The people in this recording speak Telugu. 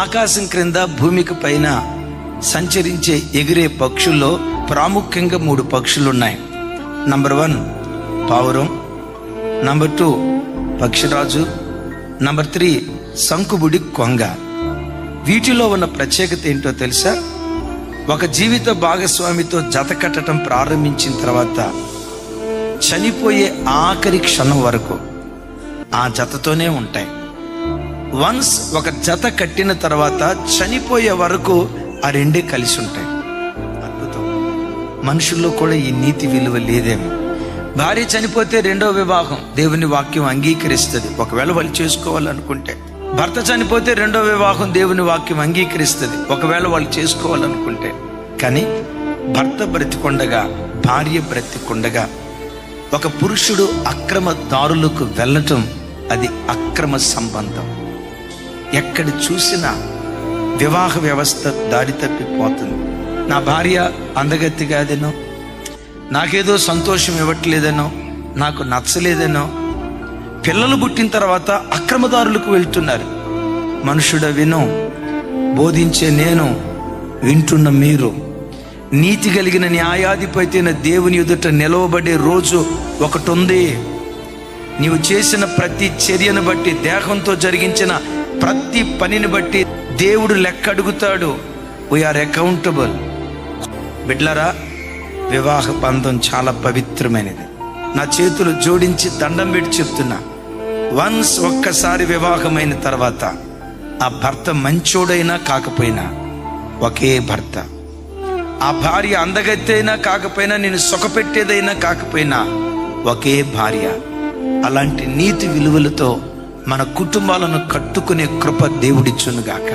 ఆకాశం క్రింద భూమికి పైన సంచరించే ఎగిరే పక్షుల్లో ప్రాముఖ్యంగా 3 పక్షులు ఉన్నాయి. నంబర్ 1 పావురం, నంబర్ 2 పక్షిరాజు, నంబర్ 3 శంకుబుడి కొంగ. వీటిలో ఉన్న ప్రత్యేకత ఏంటో తెలుసా? ఒక జీవిత భాగస్వామితో జత కట్టడం ప్రారంభించిన తర్వాత చనిపోయే ఆఖరి క్షణం వరకు ఆ జతతోనే ఉంటాయి. వన్స్ ఒక జత కట్టిన తర్వాత చనిపోయే వరకు ఆ రెండే కలిసి ఉంటాయి. అద్భుతం. మనుషుల్లో కూడా ఈ నీతి విలువ లేదేమో. భార్య చనిపోతే 2వ వివాహం దేవుని వాక్యం అంగీకరిస్తుంది, ఒకవేళ వాళ్ళు చేసుకోవాలనుకుంటే. భర్త చనిపోతే 2వ వివాహం దేవుని వాక్యం అంగీకరిస్తుంది, ఒకవేళ వాళ్ళు చేసుకోవాలనుకుంటే. కానీ భర్త బ్రతికొండగా, భార్య బ్రతికొండగా ఒక పురుషుడు అక్రమ దారులకు వెళ్ళటం అది అక్రమ సంబంధం. ఎక్కడ చూసినా వివాహ వ్యవస్థ దారి తప్పిపోతుంది. నా భార్య అందగత్తి కాదనో, నాకేదో సంతోషం ఇవ్వట్లేదనో, నాకు నచ్చలేదనో, పిల్లలు పుట్టిన తర్వాత అక్రమదారులకు వెళ్తున్నారు. మనుషుడ విను, బోధించే నేను, వింటున్న మీరు. నీతి కలిగిన న్యాయాధిపతి అయిన దేవుని ఎదుట నిలవబడే రోజు ఒకటి ఉంది. నీవు చేసిన ప్రతి చర్యను బట్టి, దేహంతో జరిగించిన ప్రతి పనిని బట్టి దేవుడు లెక్క అడుగుతాడు. We are accountable. బిడ్లరా, వివాహ బంధం చాలా పవిత్రమైనది. నా చేతులు జోడించి దండం పెట్టి చెప్తున్నా, వన్స్ ఒక్కసారి వివాహమైన తర్వాత ఆ భర్త మంచోడైనా కాకపోయినా ఒకే భర్త, ఆ భార్య అందగత్తైనా కాకపోయినా, నేను సుఖపెట్టేదైనా కాకపోయినా ఒకే భార్య. అలాంటి నీతి విలువలతో మన కుటుంబాలను కట్టుకునే కృప దేవుడిచ్చునుగాక.